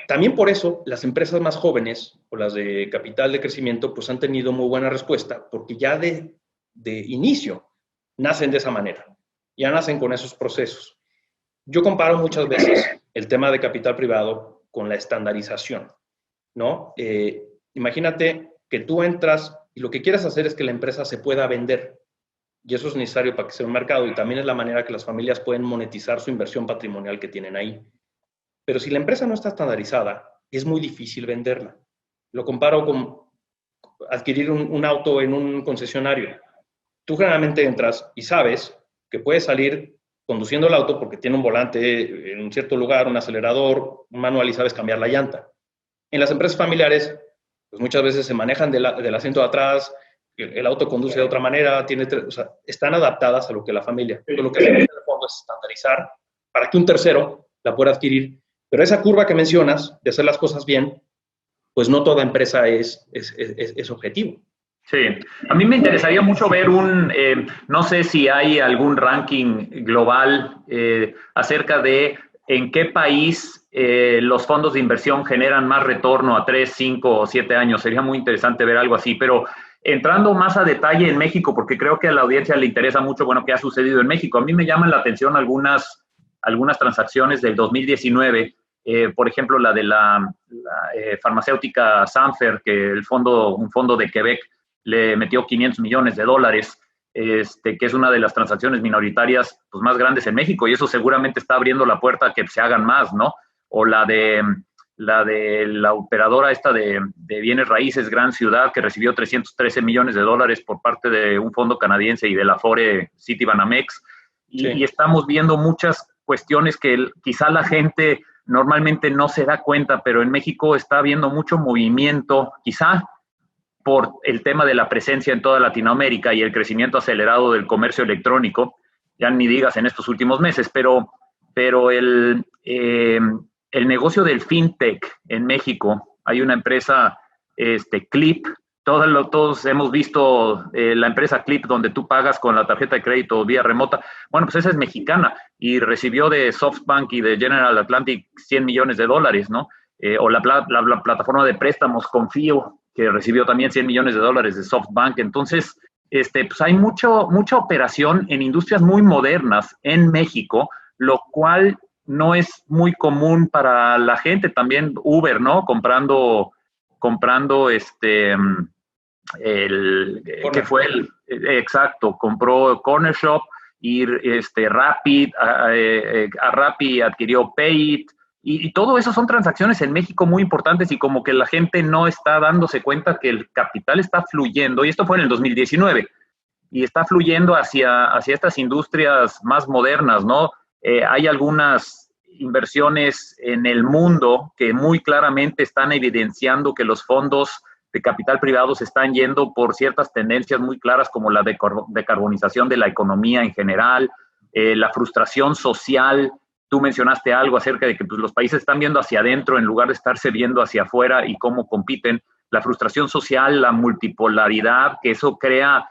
También por eso las empresas más jóvenes o las de capital de crecimiento pues han tenido muy buena respuesta porque ya de inicio nacen de esa manera, ya nacen con esos procesos. Yo comparo muchas veces el tema de capital privado con la estandarización, ¿no? Imagínate que tú entras y lo que quieres hacer es que la empresa se pueda vender y eso es necesario para que sea un mercado y también es la manera que las familias pueden monetizar su inversión patrimonial que tienen ahí. Pero si la empresa no está estandarizada, es muy difícil venderla. Lo comparo con adquirir un auto en un concesionario. Tú generalmente entras y sabes que puedes salir conduciendo el auto porque tiene un volante en un cierto lugar, un acelerador, un manual y sabes cambiar la llanta. En las empresas familiares, pues muchas veces se manejan del asiento de atrás, el auto conduce de otra manera, o sea, están adaptadas a lo que la familia. Pero lo que hacemos en el fondo es estandarizar para que un tercero la pueda adquirir. Pero esa curva que mencionas, de hacer las cosas bien, pues no toda empresa es objetivo. Sí, a mí me interesaría mucho ver no sé si hay algún ranking global acerca de en qué país los fondos de inversión generan más retorno a 3, 5 o 7 años. Sería muy interesante ver algo así, pero entrando más a detalle en México, porque creo que a la audiencia le interesa mucho, bueno, qué ha sucedido en México. A mí me llaman la atención algunas transacciones del 2019, por ejemplo, la de la farmacéutica Sanfer, que un fondo de Quebec le metió $500 millones, que es una de las transacciones minoritarias pues, más grandes en México, y eso seguramente está abriendo la puerta a que se hagan más, ¿no? O la de la operadora esta de bienes raíces, Gran Ciudad, que recibió $313 millones por parte de un fondo canadiense y de la Afore Citibanamex, y estamos viendo muchas cuestiones que quizá la gente normalmente no se da cuenta, pero en México está habiendo mucho movimiento, quizá por el tema de la presencia en toda Latinoamérica y el crecimiento acelerado del comercio electrónico, ya ni digas en estos últimos meses, pero el negocio del fintech en México, hay una empresa, Clip, todos hemos visto la empresa Clip, donde tú pagas con la tarjeta de crédito vía remota. Bueno, pues esa es mexicana y recibió de SoftBank y de General Atlantic $100 millones, ¿no? O la plataforma de préstamos Confío, que recibió también $100 millones de SoftBank. Entonces, pues hay mucha operación en industrias muy modernas en México, lo cual no es muy común para la gente. También Uber, ¿no? Comprando ¿qué fue exacto, compró Corner Shop y Rapid, a Rappi adquirió Payit, y todo eso son transacciones en México muy importantes, y como que la gente no está dándose cuenta que el capital está fluyendo, y esto fue en el 2019, y está fluyendo hacia estas industrias más modernas, ¿no? Hay algunas inversiones en el mundo que muy claramente están evidenciando que los fondos de capital privado se están yendo por ciertas tendencias muy claras, como la decarbonización de la economía en general, la frustración social. Tú mencionaste algo acerca de que pues, los países están viendo hacia adentro en lugar de estarse viendo hacia afuera y cómo compiten. La frustración social, la multipolaridad, que eso crea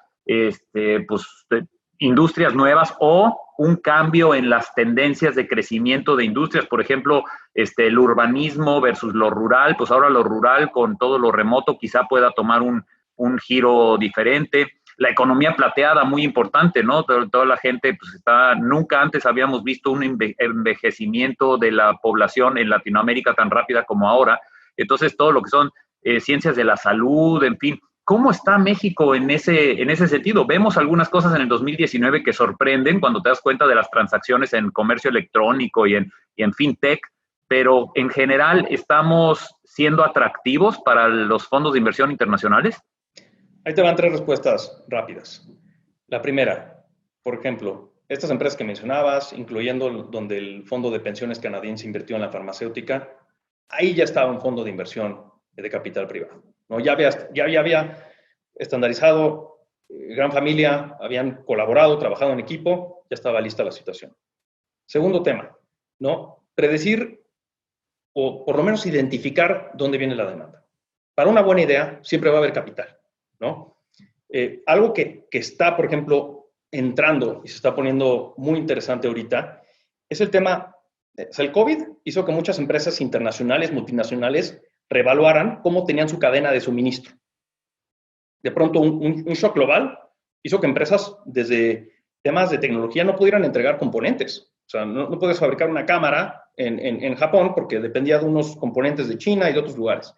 industrias nuevas o un cambio en las tendencias de crecimiento de industrias. Por ejemplo, el urbanismo versus lo rural, pues ahora lo rural con todo lo remoto quizá pueda tomar un giro diferente. La economía plateada, muy importante, ¿no? Toda la gente, pues nunca antes habíamos visto un envejecimiento de la población en Latinoamérica tan rápida como ahora. Entonces, todo lo que son ciencias de la salud, en fin. ¿Cómo está México en ese sentido? Vemos algunas cosas en el 2019 que sorprenden cuando te das cuenta de las transacciones en comercio electrónico y en fintech, pero en general, ¿estamos siendo atractivos para los fondos de inversión internacionales? Ahí te van 3 respuestas rápidas. La primera, por ejemplo, estas empresas que mencionabas, incluyendo donde el fondo de pensiones canadiense invirtió en la farmacéutica, ahí ya estaba un fondo de inversión de capital privado, ¿no? Ya había estandarizado, gran familia, habían colaborado, trabajado en equipo, ya estaba lista la situación. Segundo tema, ¿no? Predecir o por lo menos identificar dónde viene la demanda. Para una buena idea siempre va a haber capital, ¿no? Algo que está, por ejemplo, entrando y se está poniendo muy interesante ahorita es el tema, el COVID hizo que muchas empresas internacionales, multinacionales, reevaluaran cómo tenían su cadena de suministro. De pronto, un shock global hizo que empresas desde temas de tecnología no pudieran entregar componentes. O sea, no puedes fabricar una cámara en Japón porque dependía de unos componentes de China y de otros lugares.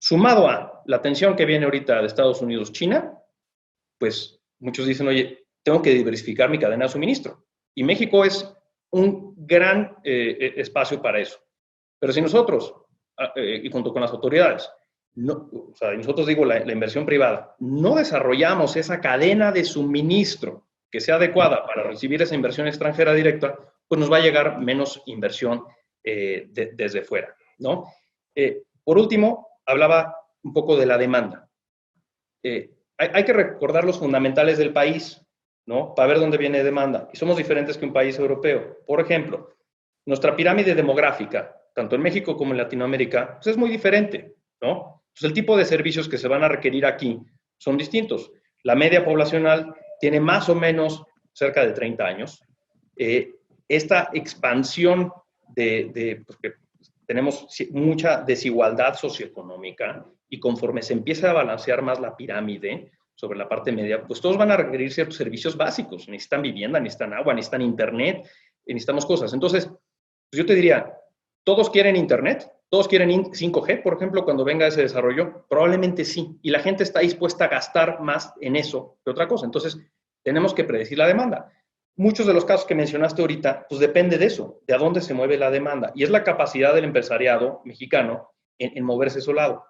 Sumado a la tensión que viene ahorita de Estados Unidos-China, pues muchos dicen, oye, tengo que diversificar mi cadena de suministro. Y México es un gran espacio para eso. Pero si nosotros, y junto con las autoridades, nosotros digo la inversión privada, no desarrollamos esa cadena de suministro que sea adecuada para recibir esa inversión extranjera directa, pues nos va a llegar menos inversión desde fuera, ¿no? Por último, hablaba un poco de la demanda. Hay que recordar los fundamentales del país, ¿no? Para ver dónde viene demanda. Y somos diferentes que un país europeo. Por ejemplo, nuestra pirámide demográfica, tanto en México como en Latinoamérica, pues es muy diferente, ¿no? Pues el tipo de servicios que se van a requerir aquí son distintos. La media poblacional tiene más o menos cerca de 30 años. Esta expansión porque tenemos mucha desigualdad socioeconómica y conforme se empieza a balancear más la pirámide sobre la parte media, pues todos van a requerir ciertos servicios básicos. Necesitan vivienda, necesitan agua, necesitan internet, necesitamos cosas. Entonces, pues yo te diría, ¿todos quieren internet? ¿Todos quieren 5G, por ejemplo, cuando venga ese desarrollo? Probablemente sí. Y la gente está dispuesta a gastar más en eso que otra cosa. Entonces, tenemos que predecir la demanda. Muchos de los casos que mencionaste ahorita, pues depende de eso, de a dónde se mueve la demanda. Y es la capacidad del empresariado mexicano en moverse a ese lado.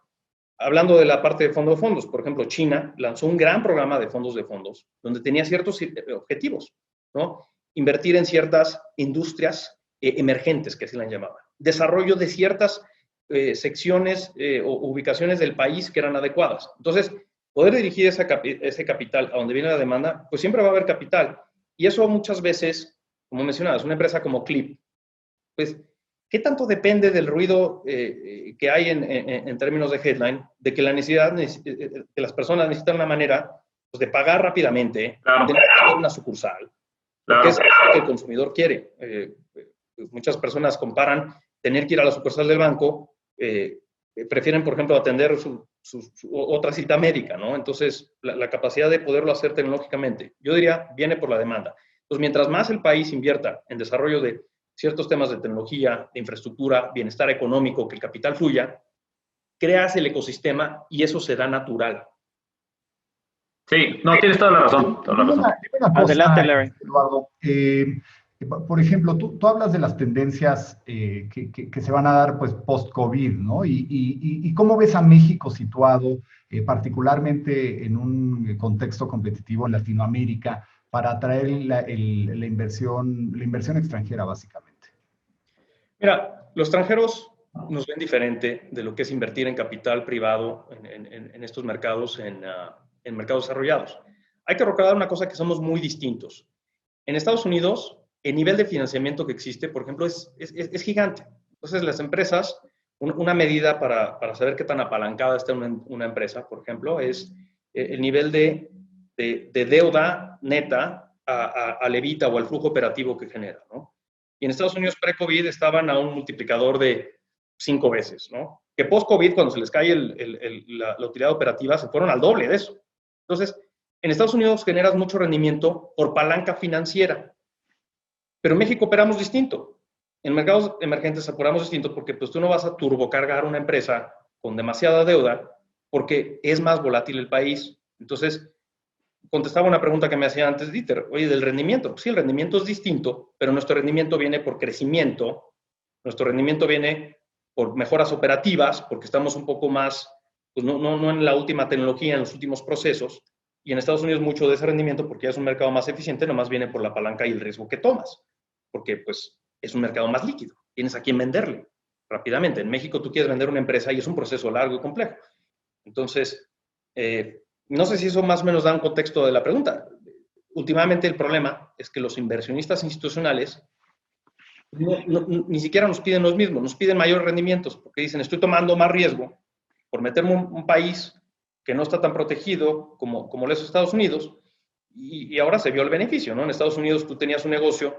Hablando de la parte de fondos, por ejemplo, China lanzó un gran programa de fondos, donde tenía ciertos objetivos, ¿no? Invertir en ciertas industrias emergentes, que así la llamaban. Desarrollo de ciertas secciones o ubicaciones del país que eran adecuadas. Entonces, poder dirigir ese capital a donde viene la demanda, pues siempre va a haber capital. Y eso muchas veces, como mencionabas, una empresa como Clip, pues, ¿qué tanto depende del ruido que hay en términos de headline, de que que las personas necesitan una manera pues, de pagar rápidamente, Claro. de tener una sucursal? Claro. Porque es lo que el consumidor quiere. Muchas personas comparan tener que ir a la sucursal del banco, prefieren, por ejemplo, atender otra cita médica, ¿no? Entonces, la capacidad de poderlo hacer tecnológicamente, yo diría, viene por la demanda. Entonces, mientras más el país invierta en desarrollo de ciertos temas de tecnología, de infraestructura, bienestar económico, que el capital fluya, creas el ecosistema y eso se da natural. Sí, no, tienes toda la razón. Toda la razón. Adelante, Larry. Eduardo. Por ejemplo, tú hablas de las tendencias que se van a dar pues, post-COVID, ¿no? Y cómo ves a México situado, particularmente en un contexto competitivo en Latinoamérica, para atraer la inversión extranjera, básicamente. Mira, los extranjeros nos ven diferente de lo que es invertir en capital privado en estos mercados, en mercados desarrollados. Hay que recordar una cosa, que somos muy distintos. En Estados Unidos, el nivel de financiamiento que existe, por ejemplo, es gigante. Entonces, las empresas, una medida para saber qué tan apalancada está una empresa, por ejemplo, es el nivel de deuda neta al EBITDA o al flujo operativo que genera, ¿no? Y en Estados Unidos pre-COVID estaban a un multiplicador de 5 veces, ¿no? Que post-COVID, cuando se les cae la utilidad operativa, se fueron al doble de eso. Entonces, en Estados Unidos generas mucho rendimiento por palanca financiera, pero en México operamos distinto. En mercados emergentes operamos distinto porque pues, tú no vas a turbocargar una empresa con demasiada deuda porque es más volátil el país. Entonces, contestaba una pregunta que me hacía antes Dieter, oye, del rendimiento. Pues sí, el rendimiento es distinto, pero nuestro rendimiento viene por crecimiento, nuestro rendimiento viene por mejoras operativas, porque estamos un poco más, pues no en la última tecnología, en los últimos procesos, y en Estados Unidos mucho de ese rendimiento, porque ya es un mercado más eficiente, nomás viene por la palanca y el riesgo que tomas, porque pues es un mercado más líquido, tienes a quién venderle rápidamente. En México tú quieres vender una empresa y es un proceso largo y complejo. Entonces, no sé si eso más o menos da un contexto de la pregunta. Últimamente el problema es que los inversionistas institucionales ni siquiera nos piden los mismos, nos piden mayores rendimientos, porque dicen, estoy tomando más riesgo por meterme en un país que no está tan protegido como los Estados Unidos, y ahora se vio el beneficio, ¿no? En Estados Unidos tú tenías un negocio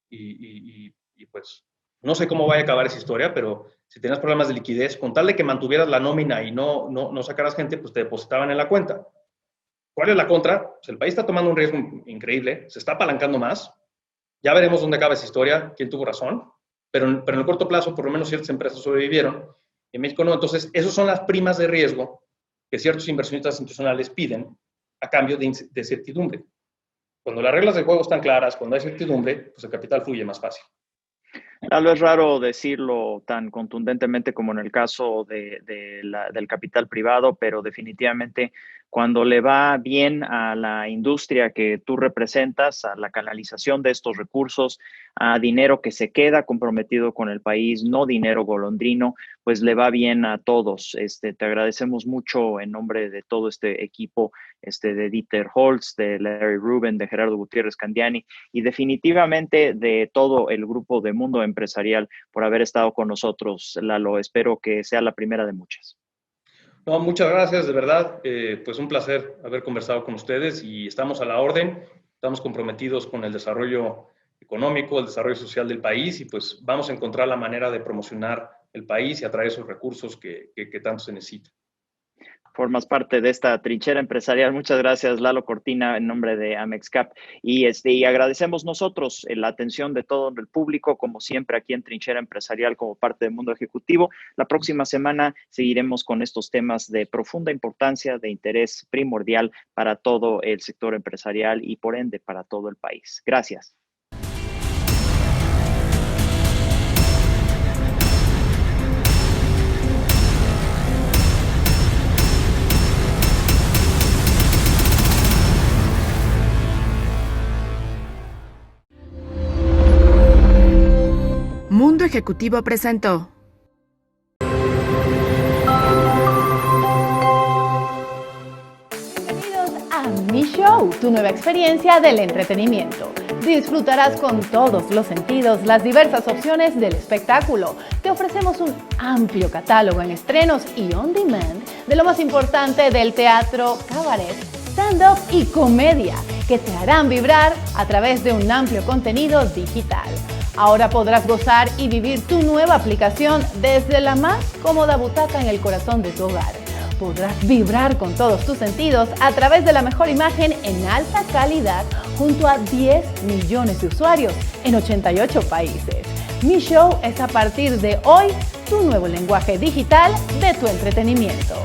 y pues no sé cómo vaya a acabar esa historia, pero si tenías problemas de liquidez, con tal de que mantuvieras la nómina y no sacaras gente, pues te depositaban en la cuenta. ¿Cuál es la contra? Pues el país está tomando un riesgo increíble, se está apalancando más. Ya veremos dónde acaba esa historia, quién tuvo razón, pero en el corto plazo, por lo menos ciertas empresas sobrevivieron, en México no. Entonces, esas son las primas de riesgo que ciertos inversionistas institucionales piden a cambio de certidumbre. Cuando las reglas del juego están claras, cuando hay certidumbre, pues el capital fluye más fácil. Tal vez es raro decirlo tan contundentemente como en el caso del capital privado, pero definitivamente cuando le va bien a la industria que tú representas, a la canalización de estos recursos, a dinero que se queda comprometido con el país, no dinero golondrino, pues le va bien a todos. Te agradecemos mucho en nombre de todo este equipo, de Dieter Holtz, de Larry Rubin, de Gerardo Gutiérrez Candiani y definitivamente de todo el grupo de Mundo Empresarial por haber estado con nosotros, Lalo. Espero que sea la primera de muchas. No, muchas gracias, de verdad. Pues un placer haber conversado con ustedes y estamos a la orden. Estamos comprometidos con el desarrollo económico, el desarrollo social del país y pues vamos a encontrar la manera de promocionar el país y atraer esos recursos que tanto se necesitan. Formas parte de esta trinchera empresarial. Muchas gracias, Lalo Cortina, en nombre de AmexCap. Y agradecemos nosotros la atención de todo el público, como siempre, aquí en Trinchera Empresarial, como parte del mundo ejecutivo. La próxima semana seguiremos con estos temas de profunda importancia, de interés primordial para todo el sector empresarial y, por ende, para todo el país. Gracias. Mundo Ejecutivo presentó. Bienvenidos a Mi Show, tu nueva experiencia del entretenimiento. Disfrutarás con todos los sentidos las diversas opciones del espectáculo. Te ofrecemos un amplio catálogo en estrenos y on demand de lo más importante del teatro, cabaret, stand-up y comedia, que te harán vibrar a través de un amplio contenido digital. Ahora podrás gozar y vivir tu nueva aplicación desde la más cómoda butaca en el corazón de tu hogar. Podrás vibrar con todos tus sentidos a través de la mejor imagen en alta calidad junto a 10 millones de usuarios en 88 países. Mi Show es a partir de hoy tu nuevo lenguaje digital de tu entretenimiento.